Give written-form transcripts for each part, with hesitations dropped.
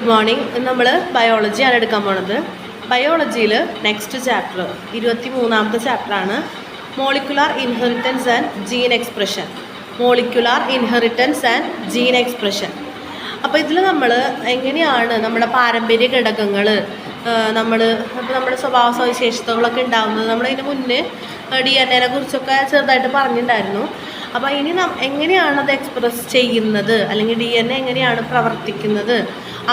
Good morning. നമ്മൾ ബയോളജിയാണ് എടുക്കാൻ പോണത്. ബയോളജിയിൽ നെക്സ്റ്റ് ചാപ്റ്റർ 23ാമത്തെ ചാപ്റ്ററാണ് molecular inheritance and gene expression. Molecular inheritance and gene expression. അപ്പോൾ ഇതിൽ നമ്മൾ എങ്ങനെയാണ് നമ്മുടെ പാരമ്പര്യ ഘടകങ്ങൾ നമ്മുടെ സ്വഭാവ സവിശേഷതകളൊക്കെ ഉണ്ടാകുന്നത്. നമ്മളതിന് മുന്നേ DNA കുറിച്ചൊക്കെ ചെറുതായിട്ട് പറഞ്ഞിട്ടുണ്ടായിരുന്നു. അപ്പോൾ ഇനി എങ്ങനെയാണ് അത് എക്സ്പ്രസ് ചെയ്യുന്നത്, അല്ലെങ്കിൽ DNA എങ്ങനെയാണ് പ്രവർത്തിക്കുന്നത്,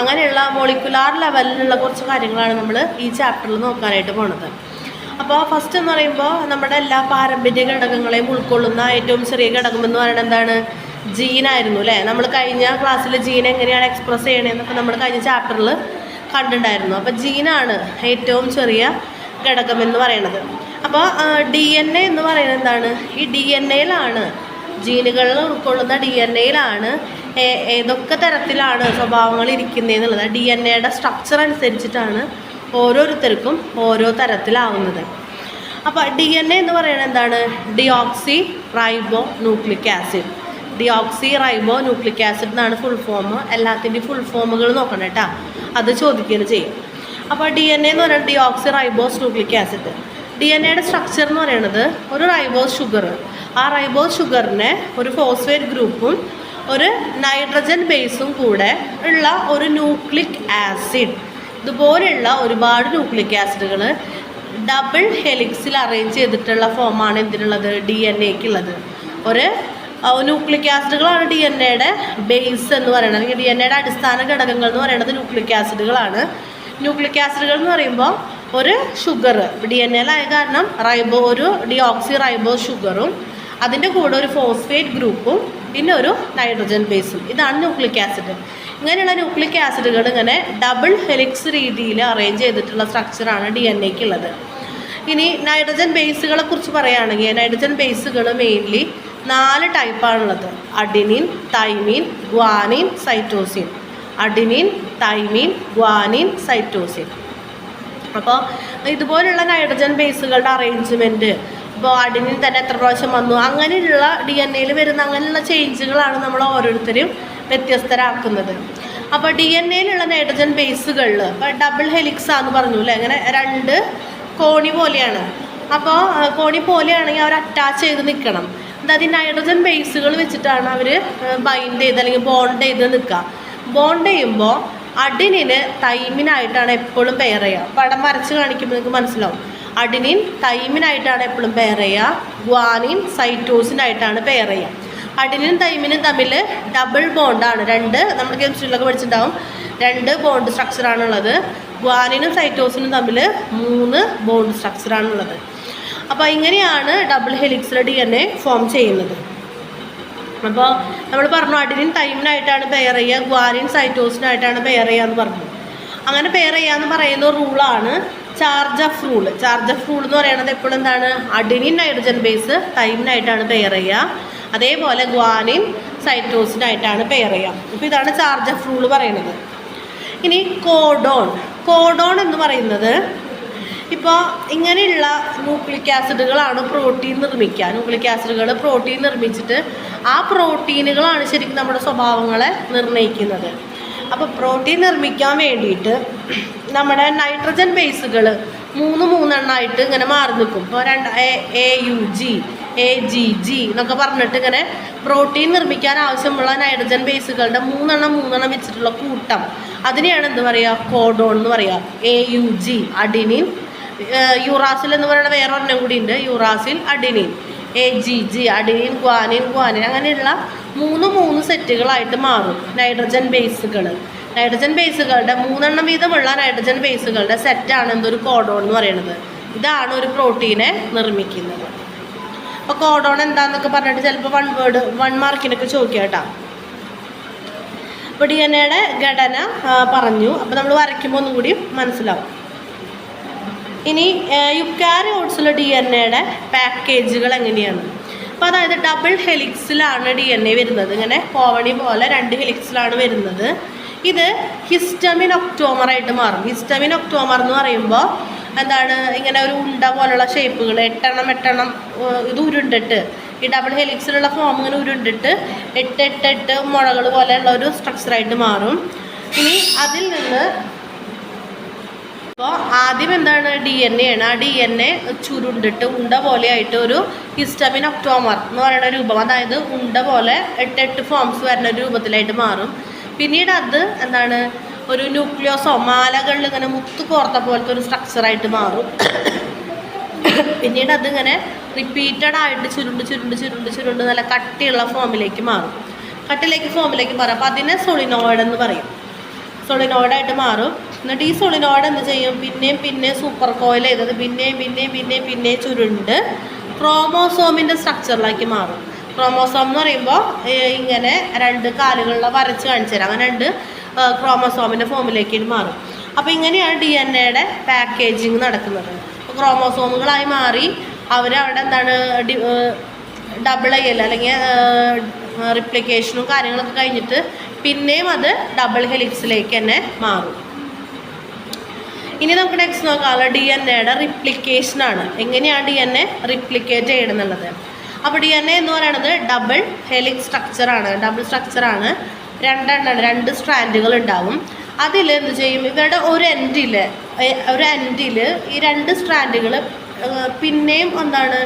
അങ്ങനെയുള്ള മോളിക്കുലാർ ലെവലിലുള്ള കുറച്ച് കാര്യങ്ങളാണ് നമ്മൾ ഈ ചാപ്റ്ററിൽ നോക്കാനായിട്ട് പോണത്. അപ്പോൾ ഫസ്റ്റ് എന്ന് പറയുമ്പോൾ നമ്മുടെ എല്ലാ പാരമ്പര്യ ഘടകങ്ങളെയും ഉൾക്കൊള്ളുന്ന ഏറ്റവും ചെറിയ ഘടകം എന്ന് പറയുന്നത് എന്താണ്? ജീനായിരുന്നു അല്ലേ? നമ്മൾ കഴിഞ്ഞ ക്ലാസ്സിൽ ജീൻ എങ്ങനെയാണ് എക്സ്പ്രസ് ചെയ്യണമെന്നൊക്കെ നമ്മൾ കഴിഞ്ഞ ചാപ്റ്ററിൽ കണ്ടിട്ടുണ്ടായിരുന്നു. അപ്പോൾ ജീനാണ് ഏറ്റവും ചെറിയ ഘടകം എന്ന് പറയുന്നത്. അപ്പോൾ DNA എന്ന് പറയുന്നത് എന്താണ്? ഈ DNAയിലാണ്, ജീനുകളിൽ ഉൾക്കൊള്ളുന്ന DNAയിലാണ് ഏതൊക്കെ തരത്തിലാണ് സ്വഭാവങ്ങൾ ഇരിക്കുന്നതെന്നുള്ളത്. DNAയുടെ സ്ട്രക്ചർ അനുസരിച്ചിട്ടാണ് ഓരോരുത്തർക്കും ഓരോ തരത്തിലാവുന്നത്. അപ്പോൾ DNA എന്ന് പറയുന്നത് എന്താണ്? Deoxy റൈബോ nucleic acid. Deoxy റൈബോ nucleic acid എന്നാണ് ഫുൾ ഫോം. എല്ലാത്തിൻ്റെയും ഫുൾ ഫോമുകൾ നോക്കണം കേട്ടോ, അത് ചോദിക്കുകയും ചെയ്യും. അപ്പോൾ DNA എന്ന് പറയുന്നത് ഡിയോക്സി റൈബോസ് ന്യൂക്ലിക് ആസിഡ്. DNAയുടെ സ്ട്രക്ചർ എന്ന് പറയുന്നത് ഒരു റൈബോസ് ഷുഗർ, ആ റൈബോസ് ഷുഗറിനെ ഒരു ഫോസ്ഫേറ്റ് ഗ്രൂപ്പും ഒരു നൈട്രജൻ ബേസും കൂടെ ഉള്ള ഒരു ന്യൂക്ലിക് ആസിഡ്. ഇതുപോലെയുള്ള ഒരുപാട് ന്യൂക്ലിക് ആസിഡുകൾ ഡബിൾ ഹെലിക്സിൽ അറേഞ്ച് ചെയ്തിട്ടുള്ള ഫോമാണ് എന്തിനുള്ളത്? DNAക്കുള്ളത്. ഒരു ന്യൂക്ലിക് ആസിഡുകളാണ് DNAയുടെ ബേസ് എന്ന് പറയുന്നത്, അല്ലെങ്കിൽ DNAയുടെ അടിസ്ഥാന ഘടകങ്ങൾ എന്ന് പറയുന്നത് ന്യൂക്ലിക് ആസിഡുകളാണ്. ന്യൂക്ലിക് ആസിഡുകൾ എന്ന് പറയുമ്പോൾ ഒരു ഷുഗർ DNAയിലായ കാരണം ഒരു ഡിയോക്സി റൈബോസ് ഷുഗറും അതിൻ്റെ കൂടെ ഒരു ഫോസ്ഫേറ്റ് ഗ്രൂപ്പും പിന്നെ ഒരു നൈട്രജൻ ബേസും, ഇതാണ് ന്യൂക്ലിക് ആസിഡ്. ഇങ്ങനെയുള്ള ന്യൂക്ലിക് ആസിഡുകൾ ഇങ്ങനെ ഡബിൾ ഹെലിക്സ് രീതിയിൽ അറേഞ്ച് ചെയ്തിട്ടുള്ള സ്ട്രക്ചറാണ് DNAക്കുള്ളത്. ഇനി നൈട്രജൻ ബേസുകളെ കുറിച്ച് പറയുകയാണെങ്കിൽ നൈട്രജൻ ബേസുകൾ മെയിൻലി 4 ടൈപ്പാണുള്ളത്: adenine, thymine, guanine, cytosine. Adenine, thymine, guanine, cytosine. അപ്പോൾ ഇതുപോലുള്ള നൈട്രജൻ ബേസുകളുടെ അറേഞ്ച്മെൻറ്റ്, ഇപ്പോൾ അഡിനിൻ തന്നെ എത്ര പ്രാവശ്യം വന്നു, അങ്ങനെയുള്ള DNAയിൽ വരുന്ന അങ്ങനെയുള്ള ചേഞ്ചുകളാണ് നമ്മൾ ഓരോരുത്തരും വ്യത്യസ്തരാക്കുന്നത്. അപ്പോൾ DNAയിലുള്ള നൈട്രജൻ ബേസുകളിൽ ഇപ്പോൾ ഡബിൾ ഹെലിക്സാന്ന് പറഞ്ഞു അല്ലേ, അങ്ങനെ 2 കോണി പോലെയാണ്. അപ്പോൾ കോണി പോലെയാണെങ്കിൽ അവർ അറ്റാച്ച് ചെയ്ത് നിൽക്കണം. അതായത് നൈട്രജൻ ബേസുകൾ വെച്ചിട്ടാണ് അവർ ബൈൻഡ് ചെയ്ത് അല്ലെങ്കിൽ ബോണ്ട് ചെയ്ത് നിൽക്കുക. ബോണ്ട് ചെയ്യുമ്പോൾ അഡിനിന് തൈമിനായിട്ടാണ് എപ്പോഴും പെയർ ചെയ്യുക. പടം വരച്ച് കാണിക്കുമ്പോൾ നിങ്ങൾക്ക് മനസ്സിലാവും. അഡിനിൻ തൈമിനായിട്ടാണ് എപ്പോഴും പെയർ ചെയ്യുക, ഗ്വാനിൻ സൈറ്റോസിനായിട്ടാണ് പെയർ ചെയ്യുക. അഡിനിനും തൈമിനും തമ്മിൽ ഡബിൾ ബോണ്ടാണ്, 2 നമ്മൾ കെമിസ്ട്രിയിലൊക്കെ പഠിച്ചിട്ടുണ്ടാവും, 2 ബോണ്ട് സ്ട്രക്ചറാണുള്ളത്. ഗ്വാനിനും സൈറ്റോസിനും തമ്മിൽ 3 ബോണ്ട് സ്ട്രക്ചറാണുള്ളത്. അപ്പോൾ ഇങ്ങനെയാണ് ഡബിൾ ഹെലിക്സിൽ DNA ഫോം ചെയ്യുന്നത്. അപ്പോൾ നമ്മൾ പറഞ്ഞു അഡിനിൻ തൈമിനായിട്ടാണ് പെയർ ചെയ്യുക, ഗ്വാനിൻ സൈറ്റോസിനായിട്ടാണ് പെയർ ചെയ്യുക എന്ന് പറഞ്ഞു. അങ്ങനെ പെയർ ചെയ്യാന്ന് പറയുന്ന റൂളാണ് Chargaff rule. Chargaff rule എന്ന് പറയുന്നത് എപ്പോഴും എന്താണ്? അഡിനിൻ നൈട്രജൻ ബേസ് തൈമിനായിട്ടാണ് പെയർ ചെയ്യുക, അതേപോലെ ഗ്വാനിൻ സൈറ്റോസിനായിട്ടാണ് പെയർ ചെയ്യുക. അപ്പോൾ ഇതാണ് ചാർജ് ഓഫ് റൂൾ പറയുന്നത്. ഇനി കോഡോൺ എന്ന് പറയുന്നത്, ഇപ്പോൾ ഇങ്ങനെയുള്ള ന്യൂക്ലിക് ആസിഡുകളാണ് പ്രോട്ടീൻ നിർമ്മിക്കുക. ന്യൂക്ലിക് ആസിഡുകൾ പ്രോട്ടീൻ നിർമ്മിച്ചിട്ട് ആ പ്രോട്ടീനുകളാണ് ശരിക്കും നമ്മുടെ സ്വഭാവങ്ങളെ നിർണ്ണയിക്കുന്നത്. അപ്പോൾ പ്രോട്ടീൻ നിർമ്മിക്കാൻ വേണ്ടിയിട്ട് നമ്മുടെ നൈട്രജൻ ബേസുകൾ 3 ഇങ്ങനെ മാറി നിൽക്കും. ഇപ്പോൾ AUG, AGG എന്നൊക്കെ പറഞ്ഞിട്ട് ഇങ്ങനെ പ്രോട്ടീൻ നിർമ്മിക്കാൻ ആവശ്യമുള്ള നൈട്രജൻ ബേസുകളുടെ 3 വെച്ചിട്ടുള്ള കൂട്ടം, അതിനെയാണ് എന്ത് പറയുക? കോഡോൺ എന്ന് പറയുക. AUG അഡിനിൻ, യൂറാസിൽ എന്ന് പറയുന്ന വേറെ ഒരെണ്ണം കൂടി ഉണ്ട്, uracil, adenine. AGG adenine, guanine, അങ്ങനെയുള്ള 3 സെറ്റുകളായിട്ട് മാറും നൈട്രജൻ ബേസുകൾ. നൈട്രജൻ ബേസുകളുടെ 3 വീതമുള്ള നൈട്രജൻ ബേസുകളുടെ സെറ്റാണ് എന്തൊരു കോഡോൺ എന്ന് പറയുന്നത്. ഇതാണ് ഒരു പ്രോട്ടീനെ നിർമ്മിക്കുന്നത്. അപ്പോൾ കോഡോൺ എന്താണെന്നൊക്കെ പറഞ്ഞിട്ട് ചിലപ്പോൾ 1 മാർക്കിനൊക്കെ ചോദിക്കുക കേട്ടോ. അപ്പോൾ DNAയുടെ ഘടന പറഞ്ഞു. അപ്പോൾ നമ്മൾ വരയ്ക്കുമ്പോൾ ഒന്നും കൂടി മനസ്സിലാവും. ഇനി യുക്കാരിയോട്സിലെ DNAയുടെ പാക്കേജുകൾ എങ്ങനെയാണ്? അപ്പോൾ അതായത് ഡബിൾ ഹെലിക്സിലാണ് DNA വരുന്നത്. ഇങ്ങനെ കോവണി പോലെ 2 ഹെലിക്സിലാണ് വരുന്നത്. ഇത് ഹിസ്റ്റമിൻ ഒക്ടോമറായിട്ട് മാറും. ഹിസ്റ്റമിൻ ഒക്ടോമർ എന്ന് പറയുമ്പോൾ എന്താണ്? ഇങ്ങനെ ഒരു ഉണ്ട പോലുള്ള ഷേപ്പുകൾ 8 ഇത് ഉരുണ്ടിട്ട് ഈ ഡബിൾ ഹെലിക്സിലുള്ള ഫോം ഇങ്ങനെ ഉരുണ്ടിട്ട് 8 മുഴകൾ പോലെയുള്ള ഒരു സ്ട്രക്ചറായിട്ട് മാറും. ഇനി അതിൽ നിന്ന് അപ്പോൾ ആദ്യം എന്താണ് DNA ആണ്. ആ DNA ചുരുണ്ടിട്ട് ഉണ്ട പോലെ ആയിട്ട് ഒരു ഹിസ്റ്റമിൻ ഒക്ടോമർ എന്ന് പറയുന്ന രൂപം, അതായത് ഉണ്ട പോലെ 8 ഫോംസ് വരുന്ന രൂപത്തിലായിട്ട് മാറും. പിന്നീട് അത് എന്താണ് ഒരു ന്യൂക്ലിയോസോ മാലകളിൽ ഇങ്ങനെ മുത്ത് കോർത്ത പോലത്തെ ഒരു സ്ട്രക്ചറായിട്ട് മാറും. പിന്നീട് അതിങ്ങനെ റിപ്പീറ്റഡ് ആയിട്ട് ചുരുണ്ട് ചുരുണ്ട് ചുരുണ്ട് ചുരുണ്ട് നല്ല കട്ടിയുള്ള ഫോമിലേക്ക് മാറും. ഫോമിലേക്ക് മാറും. അപ്പോൾ അതിനെ സോളിനോയിഡ് എന്ന് പറയും. സോളിനോയിഡായിട്ട് മാറും. എന്നിട്ട് ഈ സോളിനോയിഡ് എന്ത് ചെയ്യും, പിന്നെയും സൂപ്പർ കോയിൽ ചെയ്തത് പിന്നെയും ചുരുണ്ട് ക്രോമോസോമിൻ്റെ സ്ട്രക്ചറിലേക്ക് മാറും. ക്രോമോസോം എന്ന് പറയുമ്പോൾ ഇങ്ങനെ 2 കാലുകളിൽ വരച്ച് കാണിച്ചു തരാം. അങ്ങനെ 2 ക്രോമോസോമിൻ്റെ ഫോമിലേക്ക് മാറും. അപ്പോൾ ഇങ്ങനെയാണ് DNA പാക്കേജിങ് നടക്കുന്നത്. അപ്പോൾ ക്രോമോസോമുകളായി മാറി അവരവിടെ എന്താണ് ഡബിൾ ചെയ്യൽ അല്ലെങ്കിൽ റിപ്ലിക്കേഷനും കാര്യങ്ങളൊക്കെ കഴിഞ്ഞിട്ട് പിന്നെയും അത് ഡബിൾ ഹെലിക്സിലേക്ക് തന്നെ മാറും. ഇനി നമുക്ക് നെക്സ്റ്റ് നോക്കാമല്ലോ DNA റിപ്ലിക്കേഷനാണ്. എങ്ങനെയാണ് DNA റിപ്ലിക്കേറ്റ് ചെയ്യണമെന്നുള്ളത്. അപ്പോൾ DNA എന്ന് പറയുന്നത് ഡബിൾ ഹെലിക്സ് സ്ട്രക്ചറാണ്. 2 സ്ട്രാൻഡുകൾ ഉണ്ടാവും. അതിൽ എന്ത് ചെയ്യും, ഇവരുടെ ഒരു എൻഡിൽ ഈ 2 സ്ട്രാൻഡുകൾ പിന്നെയും എന്താണ്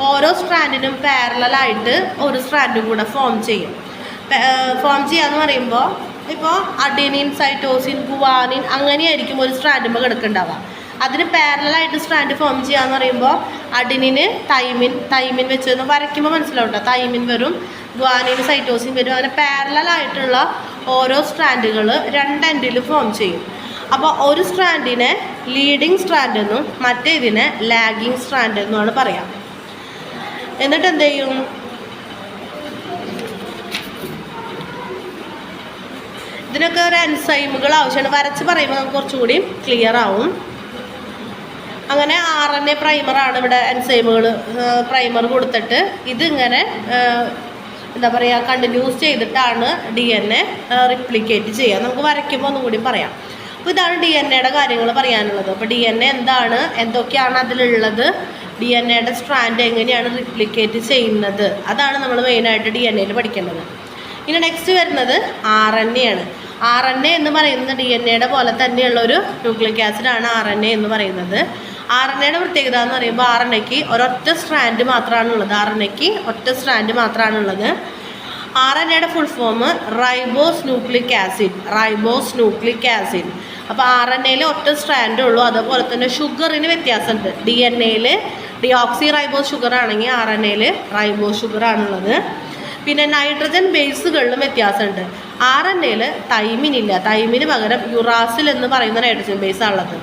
ഓരോ സ്ട്രാൻഡിനും പാരലായിട്ട് ഒരു സ്ട്രാൻഡും കൂടെ ഫോം ചെയ്യാന്ന് പറയുമ്പോൾ ഇപ്പോൾ അഡെനിൻ, സൈറ്റോസിൻ, ഗുവാനിൻ അങ്ങനെയായിരിക്കും ഒരു സ്ട്രാൻഡുമ്പോൾ കിടക്കുന്നുണ്ടാവുക. അതിന് പാരലായിട്ട് സ്ട്രാൻഡ് ഫോം ചെയ്യാന്ന് പറയുമ്പോൾ അഡെനിന് തൈമിൻ വെച്ച് വരയ്ക്കുമ്പോൾ മനസ്സിലാവും കേട്ടോ. തൈമിൻ വരും, ഗ്വാനിൻ, സൈറ്റോസിൻ വരും. അങ്ങനെ പാരലായിട്ടുള്ള ഓരോ സ്ട്രാൻഡുകൾ 2 എൻഡിൽ ഫോം ചെയ്യും. അപ്പോൾ ഒരു സ്ട്രാൻഡിനെ ലീഡിങ് സ്ട്രാൻഡ് എന്നും മറ്റേതിനെ ലാഗിങ് സ്ട്രാൻഡ് എന്നുമാണ് പറയാം. എന്നിട്ട് എന്ത് ചെയ്യും, ഇതിനൊക്കെ ഒരു എൻസൈമുകൾ ആവശ്യമാണ്. വരച്ച് പറയുമ്പോൾ നമുക്ക് കുറച്ചുകൂടി ക്ലിയർ ആവും. അങ്ങനെ RNA പ്രൈമറാണ് ഇവിടെ. എൻസൈമുകൾ പ്രൈമർ കൊടുത്തിട്ട് ഇതിങ്ങനെ എന്താ പറയുക കണ്ടിന്യൂസ് ചെയ്തിട്ടാണ് DNA റിപ്ലിക്കേറ്റ് ചെയ്യുക. നമുക്ക് വരയ്ക്കുമ്പോൾ ഒന്നും കൂടി പറയാം. അപ്പോൾ ഇതാണ് DNA കാര്യങ്ങൾ പറയാനുള്ളത്. അപ്പോൾ DNA എന്താണ്, എന്തൊക്കെയാണ് അതിലുള്ളത്, DNA സ്ട്രാൻഡ് എങ്ങനെയാണ് റിപ്ലിക്കേറ്റ് ചെയ്യുന്നത്, അതാണ് നമ്മൾ മെയിനായിട്ട് DNA പഠിക്കേണ്ടത്. ഇനി നെക്സ്റ്റ് വരുന്നത് RNA ആണ്. RNA എന്ന് പറയുന്നത് DNA പോലെ തന്നെയുള്ളൊരു ന്യൂക്ലിക് ആസിഡാണ് RNA എന്ന് പറയുന്നത്. RNA പ്രത്യേകത എന്ന് പറയുമ്പോൾ RNAക്ക് ഒരൊറ്റ സ്ട്രാൻഡ് മാത്രമാണുള്ളത്. RNA full form ribose nucleic acid. അപ്പോൾ RNAയിൽ ഒറ്റ സ്ട്രാൻഡേ ഉള്ളൂ. അതുപോലെ തന്നെ ഷുഗറിന് വ്യത്യാസമുണ്ട്. DNAയിൽ ഡിയോക്സി റൈബോസ് ഷുഗർ ആണെങ്കിൽ RNAയിൽ റൈബോസ് ഷുഗറാണുള്ളത്. പിന്നെ നൈട്രജൻ ബേസുകളിലും വ്യത്യാസമുണ്ട്. RNAയിൽ തൈമിനില്ല. തൈമിന് പകരം യുറാസിൽ എന്ന് പറയുന്ന നൈട്രജൻ ബേസാണുള്ളത്.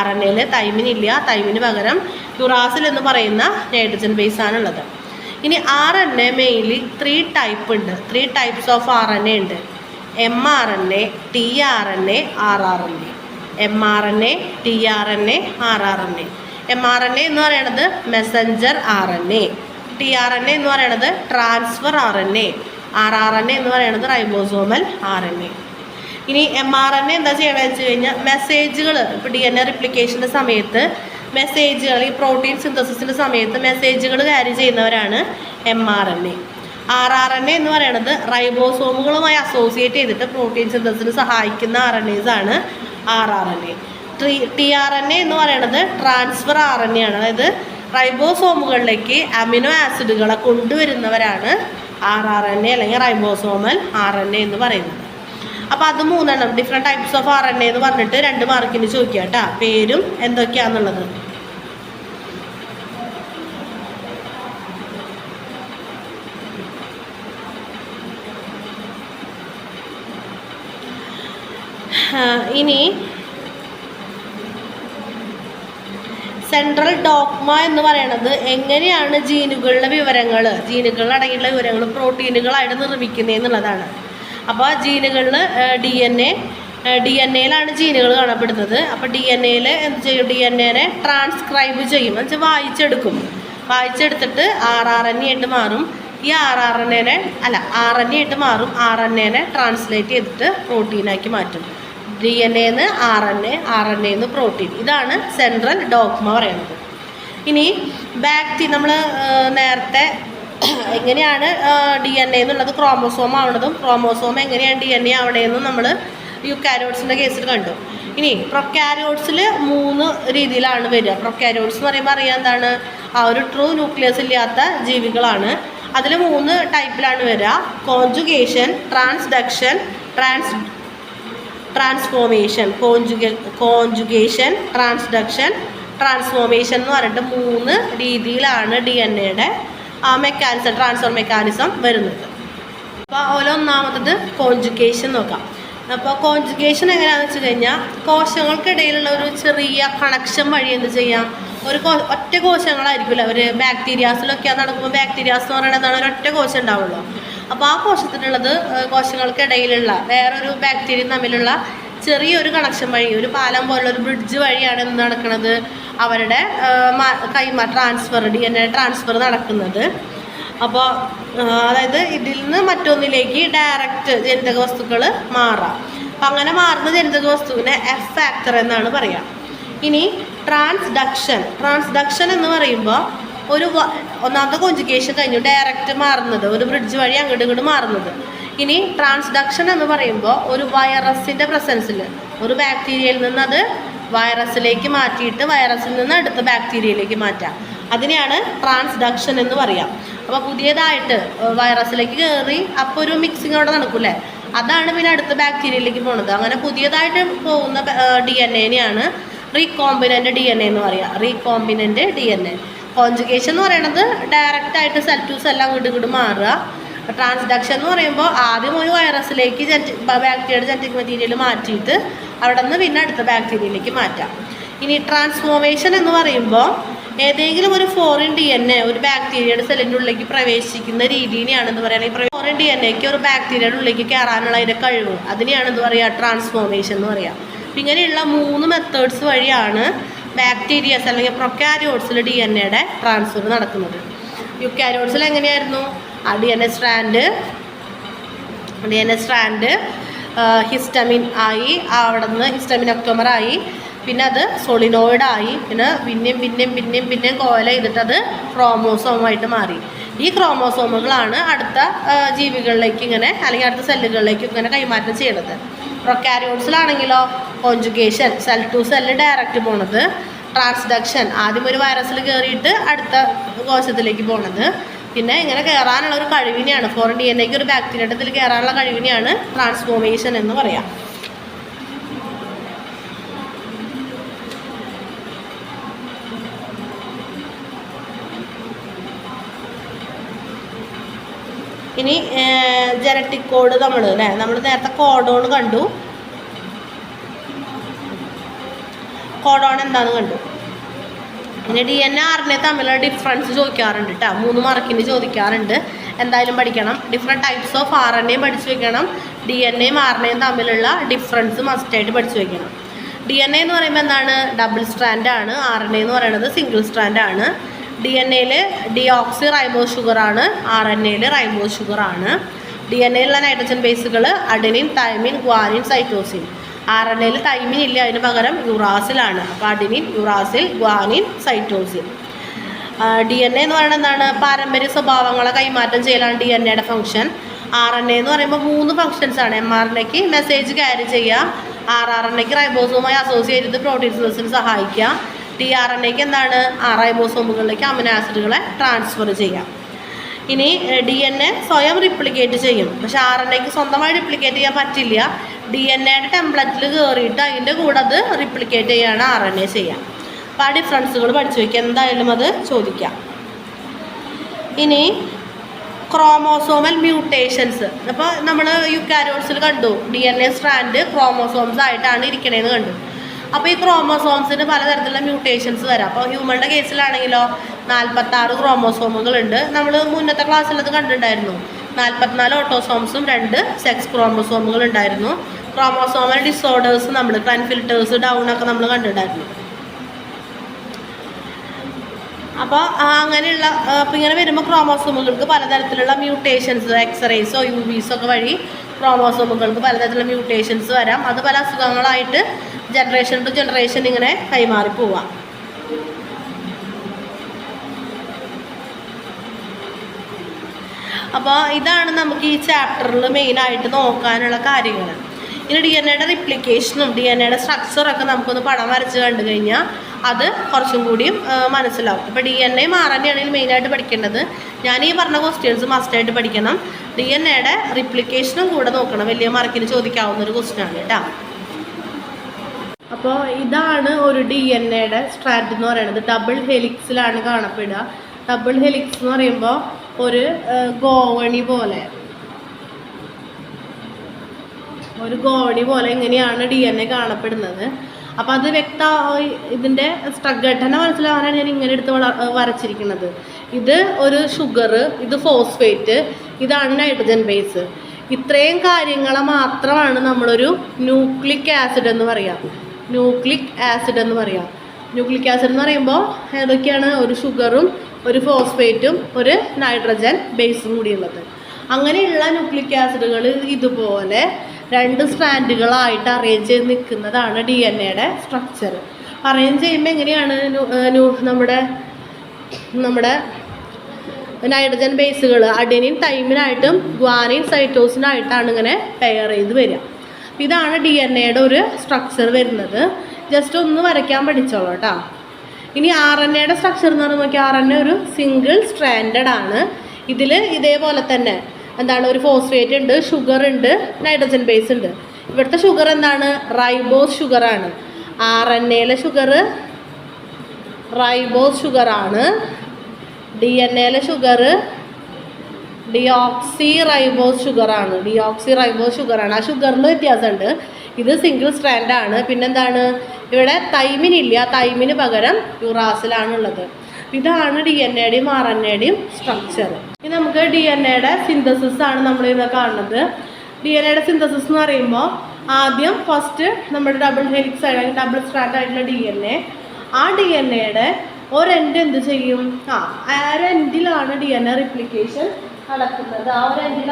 RNAയിൽ തൈമിനില്ല. തൈമിന് പകരം യുറാസിൽ എന്ന് പറയുന്ന നൈട്രജൻ ബേസാണുള്ളത്. ഇനി RNA മെയിൻലി 3 ടൈപ്പ് ഉണ്ട്. 3 ടൈപ്സ് ഓഫ് RNA ഉണ്ട്. mRNA, tRNA, rRNA. mRNA, tRNA, rRNA. mRNA എന്ന് പറയുന്നത് മെസ്സഞ്ചർ RNA, tRNA എന്ന് പറയുന്നത് ട്രാൻസ്ഫർ RNA, rRNA എന്ന് പറയുന്നത് റൈബോസോമൽ RNA. ഇനി mRNA എന്താ ചെയ്യണമെന്ന് വെച്ച് കഴിഞ്ഞാൽ മെസ്സേജുകൾ ഇപ്പോൾ DNA റിപ്ലിക്കേഷൻ്റെ സമയത്ത് മെസ്സേജുകൾ, ഈ പ്രോട്ടീൻ സിന്തസിസിൻ്റെ സമയത്ത് മെസ്സേജുകൾ ക്യാരി ചെയ്യുന്നവരാണ് mRNA. rRNA എന്ന് പറയുന്നത് റൈബോസോമുകളുമായി അസോസിയേറ്റ് ചെയ്തിട്ട് പ്രോട്ടീൻ സിന്തസിന് സഹായിക്കുന്ന RNAs ആണ് rRNA. tRNA എന്ന് പറയുന്നത് ട്രാൻസ്ഫർ RNA ആണ്. അതായത് റൈബോസോമുകളിലേക്ക് അമിനോ ആസിഡുകളെ കൊണ്ടുവരുന്നവരാണ് rRNA അല്ലെങ്കിൽ റൈബോസോമൽ RNA എന്ന് പറയുന്നത്. അപ്പോൾ അത് 3 ഡിഫറെൻറ്റ് ടൈപ്സ് ഓഫ് RNA എന്ന് പറഞ്ഞിട്ട് 2 മാർക്കിന് ചോദിക്കുക കേട്ടോ, പേരും എന്തൊക്കെയാണെന്നുള്ളത്. ഇനി സെൻട്രൽ ഡോഗ്മ എന്ന് പറയുന്നത് എങ്ങനെയാണ് ജീനുകളുടെ വിവരങ്ങൾ, ജീനുകളിൽ അടങ്ങിയിട്ടുള്ള വിവരങ്ങൾ പ്രോട്ടീനുകളായിട്ട് നിർമ്മിക്കുന്നത് എന്നുള്ളതാണ്. അപ്പോൾ ജീനുകളിൽ DNA-യിലാണ് ജീനുകൾ കാണപ്പെടുന്നത്. അപ്പോൾ DNA-യിൽ എന്ത് ചെയ്യും, DNA-നെ ട്രാൻസ്ക്രൈബ് ചെയ്യും, എന്ന് വെച്ചാൽ വായിച്ചെടുത്തിട്ട് RNA ആയിട്ട് മാറും. ഈ RNA ആയിട്ട് മാറും. RNA-നെ ട്രാൻസ്ലേറ്റ് ചെയ്തിട്ട് പ്രോട്ടീനാക്കി മാറ്റും. DNA-ന്ന് RNA-ന്ന് പ്രോട്ടീൻ. ഇതാണ് സെൻട്രൽ ഡോഗ്മ പറയുന്നത്. ഇനി നമ്മൾ നേരത്തെ എങ്ങനെയാണ് DNA എന്നുള്ളത് ക്രോമോസോം ആവണതും ക്രോമോസോം എങ്ങനെയാണ് DNA ആവണതെന്നും നമ്മൾ യുക്കാരിയോട്സിൻ്റെ കേസിൽ കണ്ടു. ഇനി പ്രൊക്കാരിയോട്സിൽ 3 രീതിയിലാണ് വരിക. പ്രൊക്കാരിയോട്സ് എന്ന് പറയുമ്പോൾ അറിയാം എന്താണ്, ആ ഒരു ട്രൂ ന്യൂക്ലിയസ് ഇല്ലാത്ത ജീവികളാണ്. അതിൽ 3 ടൈപ്പിലാണ് വരിക: conjugation, transduction, transformation. Conjugation, transduction, transformation എന്ന് പറഞ്ഞിട്ട് 3 രീതിയിലാണ് DNA-യുടെ മെക്കാനിസം, ട്രാൻസ്ഫർ മെക്കാനിസം വരുന്നത്. അപ്പോൾ അതുപോലെ ഒന്നാമത്തത് കോൺജുഗേഷൻ നോക്കാം. അപ്പോൾ കോൺജുഗേഷൻ എങ്ങനെയാണെന്ന് വെച്ച് കഴിഞ്ഞാൽ, കോശങ്ങൾക്കിടയിലുള്ള ഒരു ചെറിയ കണക്ഷൻ വഴി എന്ത് ചെയ്യാം, ഒറ്റ കോശങ്ങളായിരിക്കില്ല. ഒരു ബാക്ടീരിയാസിലൊക്കെ നടക്കുമ്പോൾ ബാക്ടീരിയാസ് എന്ന് പറയുന്നത് എന്താണ്, ഒരൊറ്റ കോശം ഉണ്ടാവുള്ളൂ. അപ്പോൾ ആ കോശത്തിനുള്ളത് കോശങ്ങൾക്കിടയിലുള്ള വേറൊരു ബാക്ടീരിയ തമ്മിലുള്ള ചെറിയൊരു കണക്ഷൻ വഴി, ഒരു പാലം പോലുള്ള ഒരു ബ്രിഡ്ജ് വഴിയാണ് എന്ത് നടക്കുന്നത്, അവരുടെ ട്രാൻസ്ഫർ, DNA ട്രാൻസ്ഫർ നടക്കുന്നത്. അപ്പോൾ അതായത് ഇതിൽ നിന്ന് മറ്റൊന്നിലേക്ക് ഡയറക്റ്റ് ജനിതക വസ്തുക്കൾ മാറാം. അപ്പം അങ്ങനെ മാറുന്ന ജനിതക വസ്തുവിനെ എഫ് ഫാക്ടർ എന്നാണ് പറയുക. ഇനി ട്രാൻസ്ഡക്ഷൻ എന്ന് പറയുമ്പോൾ ഒന്നാമത്തെ കോൺജുഗേഷൻ കഴിഞ്ഞു, ഡയറക്റ്റ് മാറുന്നത്, ഒരു ബ്രിഡ്ജ് വഴി അങ്ങോട്ട് ഇങ്ങോട്ട് മാറുന്നത്. ഇനി ട്രാൻസ്ഡക്ഷൻ എന്ന് പറയുമ്പോൾ ഒരു വൈറസിൻ്റെ പ്രസൻസിൽ ഒരു ബാക്ടീരിയയിൽ നിന്ന് അത് വൈറസിലേക്ക് മാറ്റിയിട്ട് വൈറസിൽ നിന്ന് അടുത്ത ബാക്ടീരിയയിലേക്ക് മാറ്റാം. അതിനെയാണ് ട്രാൻസ്ഡക്ഷൻ എന്ന് പറയാം. അപ്പോൾ പുതിയതായിട്ട് വൈറസിലേക്ക് കയറി അപ്പോൾ ഒരു മിക്സിങ് അവിടെ നടക്കൂലേ, അതാണ് പിന്നെ അടുത്ത ബാക്ടീരിയയിലേക്ക് പോകുന്നത്. അങ്ങനെ പുതിയതായിട്ട് പോകുന്ന DNA-നെയാണ് റീകോമ്പിനൻ്റ് DNA എന്ന് പറയുക. Recombinant DNA. കോൺജുഗേഷൻ എന്ന് പറയുന്നത് ഡയറക്റ്റായിട്ട് സെൽ ടു സെൽ അങ്ങോട്ട് ഇങ്ങോട്ട് മാറുക. ട്രാൻസ്ഡക്ഷൻ എന്ന് പറയുമ്പോൾ ആദ്യം ഒരു വൈറസിലേക്ക് ബാക്ടീരിയയുടെ ജനറ്റിക് മെറ്റീരിയൽ മാറ്റിയിട്ട് അവിടെ നിന്ന് പിന്നെ അടുത്ത ബാക്ടീരിയയിലേക്ക് മാറ്റാം. ഇനി ട്രാൻസ്ഫോർമേഷൻ എന്ന് പറയുമ്പോൾ ഏതെങ്കിലും ഒരു ഫോറിൻ DNA ഒരു ബാക്ടീരിയയുടെ സെല്ലിൻ്റെ ഉള്ളിലേക്ക് പ്രവേശിക്കുന്ന രീതിയെയാണെന്ന് പറയുക. ഫോറിൻ DNAക്ക് ഒരു ബാക്ടീരിയയുടെ ഉള്ളിലേക്ക് കയറാനുള്ള അതിൻ്റെ കഴിവ്, അതിനെയാണ് എന്ത് പറയുക, ട്രാൻസ്ഫോർമേഷൻ എന്ന് പറയുക. അപ്പം ഇങ്ങനെയുള്ള 3 മെത്തേഡ്സ് വഴിയാണ് ബാക്ടീരിയസ് അല്ലെങ്കിൽ പ്രൊക്കാരിയോട്സിൽ DNA-യുടെ ട്രാൻസ്ഫർ നടക്കുന്നത്. യുക്കാരിയോട്സിൽ എങ്ങനെയായിരുന്നു, ആ DNA സ്ട്രാൻഡ് ഹിസ്റ്റമിൻ ആയി, അവിടെ നിന്ന് ഹിസ്റ്റമിൻ ഒക്ടോമറായി, പിന്നെ അത് സോളിനോയിഡായി, പിന്നെ പിന്നെയും കോല ചെയ്തിട്ട് അത് ക്രോമോസോമായിട്ട് മാറി. ഈ ക്രോമോസോമുകളാണ് അടുത്ത ജീവികളിലേക്ക് ഇങ്ങനെ അല്ലെങ്കിൽ അടുത്ത സെല്ലുകളിലേക്ക് ഇങ്ങനെ കൈമാറ്റം ചെയ്യുന്നത്. പ്രൊക്കാരിയോട്സിലാണെങ്കിലോ conjugation, cell to cell direct പോണത്. ട്രാൻസ്ഡക്ഷൻ ആദ്യം ഒരു വൈറസിൽ കയറിയിട്ട് അടുത്ത കോശത്തിലേക്ക് പോണത്. പിന്നെ ഇങ്ങനെ കയറാനുള്ള ഒരു കഴിവിനെയാണ്, ഫോറിൻ DNA-ക്ക് ഒരു ബാക്ടീരിയയുടെ ഇതിൽ കയറാനുള്ള കഴിവിനെയാണ് ട്രാൻസ്ഫോർമേഷൻ എന്ന് പറയാം. ഇനി ജനറ്റിക് കോഡ് നമ്മൾ നേരത്തെ കോഡോൺ കണ്ടു. കോഡോൺ എന്താണെന്ന് കണ്ടു. പിന്നെ DNA RNA തമ്മിലുള്ള ഡിഫറൻസ് ചോദിക്കാറുണ്ട് കേട്ടോ, 3 മാർക്കിന് ചോദിക്കാറുണ്ട്. എന്തായാലും പഠിക്കണം. ഡിഫറെൻറ്റ് ടൈപ്സ് ഓഫ് RNA പഠിച്ചു വെക്കണം. DNA-യും RNA-യും തമ്മിലുള്ള ഡിഫറൻസ് മസ്റ്റായിട്ട് പഠിച്ചു വെക്കണം. DNA എന്ന് പറയുമ്പോൾ എന്താണ്, ഡബിൾ സ്ട്രാൻഡാണ്. RNA എന്ന് പറയുന്നത് സിംഗിൾ സ്ട്രാൻഡാണ്. DNA-യിൽ ഡിയോക്സി റൈബോസ് ഷുഗറാണ്, RNA-യിൽ റൈബോസ് ഷുഗറാണ്. DNA-യിലുള്ള നൈട്രജൻ ബേസുകൾ അഡെനിൻ, തൈമിൻ, ഗ്വാനിൻ, സൈറ്റോസിൻ. RNA-യിൽ തൈമിൻ ഇല്ല, അതിന് പകരം യുറാസിലാണ്. അപ്പോൾ adenine, uracil, guanine, cytosine. DNA എന്ന് പറയുന്നത് എന്താണ്, പാരമ്പര്യ സ്വഭാവങ്ങളെ കൈമാറ്റം ചെയ്യലാണ് DNA-യുടെ ഫംഗ്ഷൻ. RNA എന്ന് പറയുമ്പോൾ 3 ഫംഗ്ഷൻസാണ്. mRNA-ക്ക് മെസ്സേജ് ക്യാരി ചെയ്യുക, rRNA-ക്ക് റൈബോസോമായി അസോസിയേറ്റ് ചെയ്ത് പ്രോട്ടീൻ സിന്തസിന് സഹായിക്കുക, tRNA-ക്ക് എന്താണ്, റൈബോസോമുകളിലേക്ക് അമിനോ ആസിഡുകളെ ട്രാൻസ്ഫർ ചെയ്യാം. ഇനി DNA സ്വയം റിപ്ലിക്കേറ്റ് ചെയ്യും, പക്ഷെ RNA-ക്ക് സ്വന്തമായി റിപ്ലിക്കേറ്റ് ചെയ്യാൻ പറ്റില്ല. DNA-യുടെ ടെംപ്ലേറ്റിൽ കയറിയിട്ട് അതിൻ്റെ കൂടെ അത് റിപ്ലിക്കേറ്റ് ചെയ്യാണ് RNA ചെയ്യാം. അപ്പോൾ ആ ഡിഫറൻസുകൾ പഠിച്ചു വയ്ക്കുക, എന്തായാലും അത് ചോദിക്കാം. ഇനി ക്രോമോസോമൽ മ്യൂട്ടേഷൻസ്. അപ്പോൾ നമ്മൾ യുക്കാരിയോട്സിൽ കണ്ടു DNA സ്ട്രാൻഡ് ക്രോമോസോംസ് ആയിട്ടാണ് ഇരിക്കണേന്ന് കണ്ടു. അപ്പോൾ ഈ ക്രോമോസോംസിന് പലതരത്തിലുള്ള മ്യൂട്ടേഷൻസ് വരാം. അപ്പോൾ ഹ്യൂമൻ്റെ കേസിലാണെങ്കിലോ 46 ക്രോമോസോമുകളുണ്ട്. നമ്മൾ മുന്നത്തെ ക്ലാസ്സിലത് കണ്ടിട്ടുണ്ടായിരുന്നു. 44 ഓട്ടോസോംസും 2 സെക്സ് ക്രോമോസോമുകൾ ഉണ്ടായിരുന്നു. ക്രോമോസോമൽ ഡിസോർഡേഴ്സ് നമ്മൾ ക്ലൻഫിൽറ്റേഴ്സ് ഡൗൺ ഒക്കെ നമ്മൾ കണ്ടിട്ടുണ്ടായിരുന്നു. അപ്പോൾ അങ്ങനെയുള്ള അപ്പോൾ ഇങ്ങനെ വരുമ്പോൾ ക്രോമോസോമുകൾക്ക് പലതരത്തിലുള്ള മ്യൂട്ടേഷൻസ്, എക്സ്റേസോ UVസോ ഒക്കെ വഴി ക്രോമോസോമുകൾക്ക് പലതരത്തിലുള്ള മ്യൂട്ടേഷൻസ് വരാം. അത് പല അസുഖങ്ങളായിട്ട് ജനറേഷൻ ടു ജനറേഷൻ ഇങ്ങനെ കൈമാറി പോവാം. അപ്പോൾ ഇതാണ് നമുക്ക് ഈ ചാപ്റ്ററിൽ മെയിനായിട്ട് നോക്കാനുള്ള കാര്യങ്ങൾ. ഇനി ഡി എൻ എയുടെ റിപ്ലിക്കേഷനും ഡി എൻ എയുടെ സ്ട്രക്ചറൊക്കെ നമുക്കൊന്ന് പടം വരച്ച് കണ്ടു കഴിഞ്ഞാൽ അത് കുറച്ചും കൂടിയും മനസ്സിലാവും. ഇപ്പോൾ ഡി എൻ എയും ആർ എൻ എ ആണെങ്കിൽ മെയിനായിട്ട് പഠിക്കേണ്ടത്, ഞാൻ ഈ പറഞ്ഞ ക്വസ്റ്റ്യൻസ് മസ്റ്റായിട്ട് പഠിക്കണം. ഡി എൻ എയുടെ റിപ്ലിക്കേഷനും കൂടെ നോക്കണം, വലിയ മാർക്കിന് ചോദിക്കാവുന്ന ഒരു ക്വസ്റ്റ്യൻ ആണ് കേട്ടോ. അപ്പോൾ ഇതാണ് ഒരു ഡി എൻ എയുടെ സ്ട്രാൻഡ് എന്ന് പറയുന്നത്. ഡബിൾ ഹെലിക്സിലാണ് കാണപ്പെടുക. ഡബിൾ ഹെലിക്സ് എന്ന് പറയുമ്പോൾ ഒരു ഗോവണി പോലെ ഇങ്ങനെയാണ് ഡി എൻ എ കാണപ്പെടുന്നത്. അപ്പോൾ അത് ഇതിൻ്റെ ഘടന മനസ്സിലാവാനാണ് ഞാൻ ഇങ്ങനെ എടുത്ത് വരച്ചിരിക്കുന്നത്. ഇത് ഒരു ഷുഗർ, ഇത് ഫോസ്ഫേറ്റ്, ഇതാണ് നൈട്രജൻ ബേസ്. ഇത്രയും കാര്യങ്ങൾ മാത്രമാണ് നമ്മളൊരു ന്യൂക്ലിക് ആസിഡ് എന്ന് പറയാം. ന്യൂക്ലിക് ആസിഡ് എന്ന് പറയുമ്പോൾ ഏതൊക്കെയാണ്? ഒരു ഷുഗറും ഒരു ഫോസ്ഫേറ്റും ഒരു നൈട്രജൻ ബേസും കൂടിയുള്ളത്. അങ്ങനെയുള്ള ന്യൂക്ലിക് ആസിഡുകൾ ഇതുപോലെ 2 സ്ട്രാൻഡുകളായിട്ട് അറേഞ്ച് ചെയ്ത് നിൽക്കുന്നതാണ് ഡി എൻ എയുടെ സ്ട്രക്ചർ. അറേഞ്ച് ചെയ്യുമ്പോൾ എങ്ങനെയാണ്? നമ്മുടെ നൈട്രജൻ ബേസുകൾ അഡെനിൻ തൈമിനായിട്ടും ഗ്വാനിൻ സൈറ്റോസിനായിട്ടാണ് ഇങ്ങനെ പെയർ ചെയ്ത് വരിക. ഇതാണ് ഡി എൻ എയുടെ ഒരു സ്ട്രക്ചർ വരുന്നത്. ജസ്റ്റ് ഒന്ന് വരയ്ക്കാൻ പഠിച്ചോളൂ കേട്ടോ. ഇനി ആർ എൻ എയുടെ സ്ട്രക്ചർ എന്ന് പറയുമ്പോൾ നോക്കി, ആർ എൻ എ ഒരു സിംഗിൾ സ്ട്രാൻഡഡ് ആണ്. ഇതിൽ ഇതേപോലെ തന്നെ എന്താണ്? ഒരു ഫോസ്ഫേറ്റ് ഉണ്ട്, ഷുഗർ ഉണ്ട്, നൈട്രജൻ ബേസ് ഉണ്ട്. ഇവിടുത്തെ ഷുഗർ എന്താണ്? റൈബോസ് ഷുഗറാണ്. ആർ എൻ എയിലെ ഷുഗർ റൈബോസ് ഷുഗറാണ്. ഡി എൻ എയിലെ ഷുഗർ ഡിയോക്സി റൈബോസ് ഷുഗറാണ്. ആ ഷുഗറിന് വ്യത്യാസമുണ്ട്. ഇത് സിംഗിൾ സ്ട്രാൻഡാണ്. പിന്നെന്താണ്? ഇവിടെ തൈമിനില്ല, തൈമിന് പകരം യുറാസിലാണുള്ളത്. ഇതാണ് ഡി എൻ എയുടെയും ആർ എൻ എയുടെയും സ്ട്രക്ചർ. ഇനി നമുക്ക് ഡി എൻ എയുടെ സിന്തസിസ് ആണ് നമ്മളിവിടെ കാണുന്നത്. ഡി എൻ എയുടെ സിന്തസിസ് എന്ന് പറയുമ്പോൾ ആദ്യം ഫസ്റ്റ് നമ്മുടെ ഡബിൾ ഹെലിക്സ് അല്ലെങ്കിൽ ഡബിൾ സ്ട്രാൻഡ് ആയിട്ടുള്ള ഡി എൻ എ, ആ ഡി എൻ എയുടെ ഒരെൻഡ് എന്ത് ചെയ്യും? ഒരെൻഡിലാണ് ഡി എൻ എ റിപ്ലിക്കേഷൻ നടക്കുന്നത്.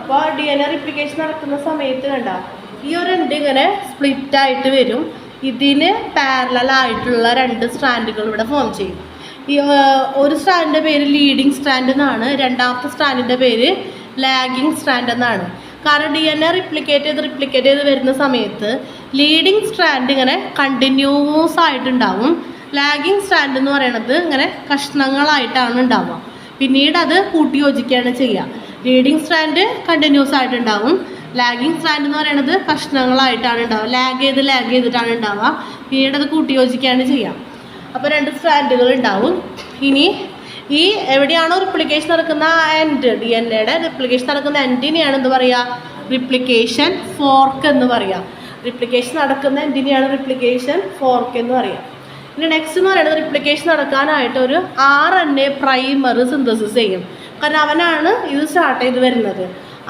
അപ്പോൾ ഡി എൻ എ റിപ്ലിക്കേഷൻ നടക്കുന്ന സമയത്ത് കണ്ട ഈ ഒരു എൻഡ് ഇങ്ങനെ സ്പ്ലിറ്റ് ആയിട്ട് വരും. ഇതിന് പാരലൽ ആയിട്ടുള്ള 2 സ്ട്രാൻഡുകൾ ഇവിടെ ഫോം ചെയ്യും. ഈ ഒരു സ്ട്രാൻഡിൻ്റെ പേര് ലീഡിങ് സ്ട്രാൻഡ് എന്നാണ്, രണ്ടാമത്തെ സ്ട്രാൻഡിൻ്റെ പേര് ലാഗിങ് സ്ട്രാൻഡ് എന്നാണ്. കാരണം ഡി എൻ എ റിപ്ലിക്കേറ്റ് ചെയ്ത് വരുന്ന സമയത്ത് ലീഡിങ് സ്ട്രാൻഡ് ഇങ്ങനെ കണ്ടിന്യൂസ് ആയിട്ടുണ്ടാവും. ലാഗിങ് സ്ട്രാൻഡ് എന്ന് പറയുന്നത് ഇങ്ങനെ കഷ്ണങ്ങളായിട്ടാണ് ഉണ്ടാവുക. പിന്നീട് അത് കൂട്ടി യോജിക്കുകയാണ് ചെയ്യുക. ലീഡിങ് സ്ട്രാൻഡ് കണ്ടിന്യൂസ് ആയിട്ടുണ്ടാവും, ലാഗിങ് സ്ട്രാൻഡ് എന്ന് പറയുന്നത് കഷ്ണങ്ങളായിട്ടാണ് ഉണ്ടാവുക. ലാഗ് ചെയ്തിട്ടാണ് ഉണ്ടാവുക. പിന്നീട് അത് കൂട്ടി യോജിക്കുകയാണ് ചെയ്യുക. അപ്പോൾ 2 സ്ട്രാൻഡുകൾ ഉണ്ടാവും. ഇനി ഈ എവിടെയാണോ റിപ്ലിക്കേഷൻ നടക്കുന്ന എൻഡ്, ഡി എൻ എയുടെ റിപ്ലിക്കേഷൻ നടക്കുന്ന എൻഡിനെയാണ് എന്ത് പറയുക? റിപ്ലിക്കേഷൻ ഫോർക്ക് എന്ന് പറയുക. റിപ്ലിക്കേഷൻ നടക്കുന്ന എൻഡിനെയാണ് റിപ്ലിക്കേഷൻ ഫോർക്ക് എന്ന് പറയുക. ഇനി നെക്സ്റ്റ് എന്ന് പറയുന്നത് റിപ്ലിക്കേഷൻ നടക്കാനായിട്ട് ഒരു R N A primer synthesis ചെയ്യും. കാരണം അവനാണ് ഇത് സ്റ്റാർട്ട് ചെയ്ത് വരുന്നത്.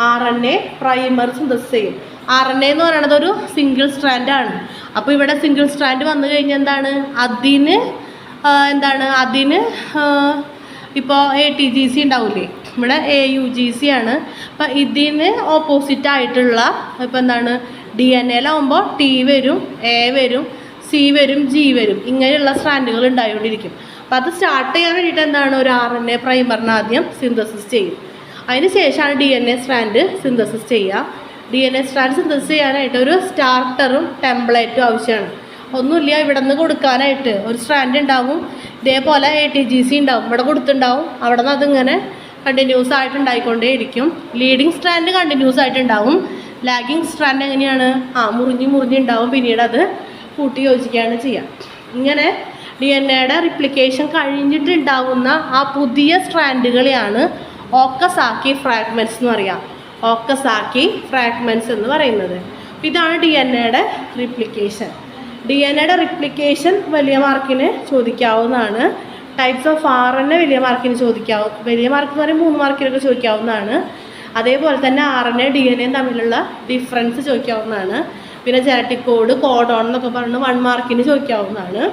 R N A primer synthesis ചെയ്യും. ആർ എൻ എ എന്ന് പറയുന്നത് ഒരു സിംഗിൾ സ്ട്രാൻഡാണ്. അപ്പോൾ ഇവിടെ സിംഗിൾ സ്ട്രാൻഡ് വന്നു കഴിഞ്ഞാൽ എന്താണ്? അതിന് ഇപ്പോൾ ATGC ഉണ്ടാവില്ലേ, ഇവിടെ AUGC ആണ്. അപ്പം ഇതിന് ഓപ്പോസിറ്റ് ആയിട്ടുള്ള ഇപ്പോൾ എന്താണ്? ഡി എൻ എയിലാവുമ്പോൾ T വരും, A വരും, C വരും, G വരും. ഇങ്ങനെയുള്ള സ്ട്രാൻഡുകൾ ഉണ്ടായിക്കൊണ്ടിരിക്കും. അപ്പോൾ അത് സ്റ്റാർട്ട് ചെയ്യാൻ വേണ്ടിയിട്ട് എന്താണ്? ഒരു ആർ എൻ എ പ്രൈമറിന് ആദ്യം സിന്തസിസ് ചെയ്യും. അതിന് ശേഷമാണ് D N A strand synthesis ചെയ്യുക. D N A strand synthesis ചെയ്യാനായിട്ട് ഒരു സ്റ്റാർട്ടറും ടെംപ്ലേറ്റും ആവശ്യമാണ്. ഒന്നുമില്ല, ഇവിടെ നിന്ന് കൊടുക്കാനായിട്ട് ഒരു സ്ട്രാൻഡ് ഉണ്ടാവും, ഇതേപോലെ ATGC ഉണ്ടാവും, ഇവിടെ കൊടുത്തിട്ടുണ്ടാവും. അവിടെ നിന്ന് അതിങ്ങനെ കണ്ടിന്യൂസ് ആയിട്ട് ഉണ്ടായിക്കൊണ്ടേ ഇരിക്കും. ലീഡിങ് സ്ട്രാൻഡ് കണ്ടിന്യൂസ് ആയിട്ടുണ്ടാവും. ലാഗിങ് സ്ട്രാൻഡ് എങ്ങനെയാണ്? മുറിഞ്ഞുണ്ടാവും. പിന്നീട് അത് കൂട്ടി യോജിക്കുകയാണ് ചെയ്യുക. ഇങ്ങനെ ഡി എൻ എയുടെ റിപ്ലിക്കേഷൻ കഴിഞ്ഞിട്ടുണ്ടാകുന്ന ആ പുതിയ സ്ട്രാൻഡുകളെയാണ് ഓക്കസാക്കി ഫ്രാഗ്മെൻറ്റ്സ് എന്ന് പറയുക. ഓക്കസാക്കി ഫ്രാഗ്മെൻറ്റ്സ് എന്ന് പറയുന്നത്. ഇതാണ് ഡി എൻ എയുടെ റിപ്ലിക്കേഷൻ. ഡി എൻ എയുടെ റിപ്ലിക്കേഷൻ വലിയ മാർക്കിന് ചോദിക്കാവുന്നതാണ്. Types of R N A വലിയ മാർക്കിന് വലിയ മാർക്ക് എന്ന് പറയുമ്പോൾ 3 മാർക്കിനൊക്കെ ചോദിക്കാവുന്നതാണ്. അതേപോലെ തന്നെ R N A D N എയും തമ്മിലുള്ള ഡിഫറൻസ് ചോദിക്കാവുന്നതാണ്. പിന്നെ ജനറ്റിക് കോഡോൺ എന്നൊക്കെ പറഞ്ഞ് 1 മാർക്കിന് ചോദിക്കാവുന്നതാണ്.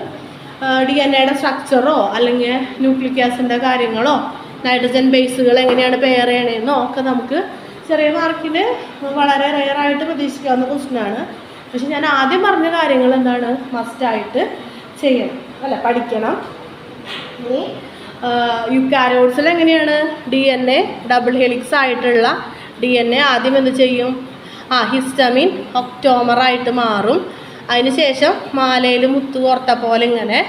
ഡി എൻ എയുടെ സ്ട്രക്ചറോ അല്ലെങ്കിൽ ന്യൂക്ലിക് ആസിഡിൻ്റെ കാര്യങ്ങളോ നൈട്രജൻ ബേസുകൾ എങ്ങനെയാണ് പെയർ ചെയ്യണമെന്നോ ഒക്കെ നമുക്ക് ചെറിയ മാർക്കിന് വളരെ റെയറായിട്ട് പ്രതീക്ഷിക്കാവുന്ന ക്വസ്റ്റ്യനാണ്. പക്ഷെ ഞാൻ ആദ്യം പറഞ്ഞ കാര്യങ്ങൾ എന്താണ് മസ്റ്റായിട്ട് ചെയ്യണം അല്ല പഠിക്കണം. ഇനി യുക്കാരിയോട്സിൽ എങ്ങനെയാണ് DNA ഡബിൾ ഹെലിക്സ് ആയിട്ടുള്ള DNA ആദ്യം എന്ത് ചെയ്യും? ഹിസ്റ്റമിൻ ഒക്ടോമറായിട്ട് മാറും. അതിനുശേഷം മാലയിൽ മുത്തു കോർത്ത പോലെ ഇങ്ങനെ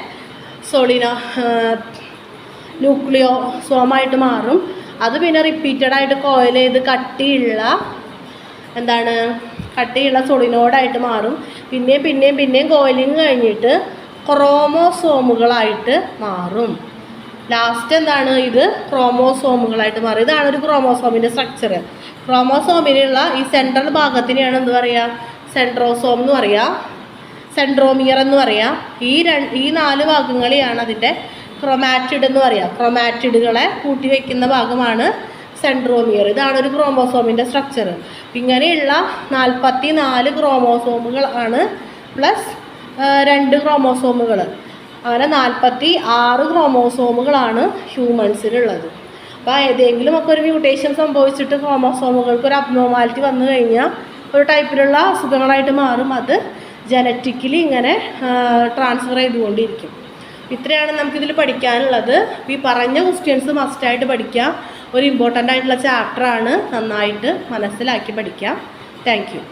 ന്യൂക്ലിയോസോമായിട്ട് മാറും. അത് പിന്നെ റിപ്പീറ്റഡായിട്ട് കോയിൽ ചെയ്ത് കട്ടിയുള്ള സോളിനോഡായിട്ട് മാറും. പിന്നെയും കോയിലിങ് കഴിഞ്ഞിട്ട് ക്രോമോസോമുകളായിട്ട് മാറും. ലാസ്റ്റ് ഇത് ക്രോമോസോമുകളായിട്ട് മാറും. ഇതാണ് ഒരു ക്രോമോസോമിൻ്റെ സ്ട്രക്ചർ. ക്രോമോസോമിനുള്ള ഈ സെൻട്രൽ ഭാഗത്തിനെയാണ് എന്ത് പറയുക? സെൻട്രോസോം എന്ന് പറയുക, സെൻട്രോമിയർ എന്ന് പറയുക. ഈ 4 ഭാഗങ്ങളെയാണ് അതിൻ്റെ ക്രൊമാറ്റിഡ് എന്ന് പറയുക. ക്രൊമാറ്റിഡുകളെ കൂട്ടി വയ്ക്കുന്ന ഭാഗമാണ് സെൻട്രോമിയർ. ഇതാണ് ഒരു ക്രോമോസോമിൻ്റെ സ്ട്രക്ചർ. ഇങ്ങനെയുള്ള 44 ക്രോമോസോമുകൾ ആണ് പ്ലസ് 2 ക്രോമോസോമുകൾ. അങ്ങനെ 46 ക്രോമോസോമുകളാണ് ഹ്യൂമൻസിലുള്ളത്. അപ്പോൾ ഏതെങ്കിലും ഒക്കെ ഒരു മ്യൂട്ടേഷൻ സംഭവിച്ചിട്ട് ക്രോമോസോമുകൾക്ക് ഒരു അബ്നോർമാലിറ്റി വന്നു കഴിഞ്ഞാൽ ഒരു ടൈപ്പിലുള്ള അസുഖങ്ങളായിട്ട് മാറും. അത് ജനറ്റിക്കലി ഇങ്ങനെ ട്രാൻസ്ഫർ ചെയ്തുകൊണ്ടിരിക്കും. ഇത്രയാണ് നമുക്കിതിൽ പഠിക്കാനുള്ളത്. ഈ പറഞ്ഞ ക്വസ്റ്റ്യൻസ് മസ്റ്റായിട്ട് പഠിക്കുക. ഒരു ഇമ്പോർട്ടൻ്റ് ആയിട്ടുള്ള ചാപ്റ്ററാണ്. നന്നായിട്ട് മനസ്സിലാക്കി പഠിക്കാം. Thank you.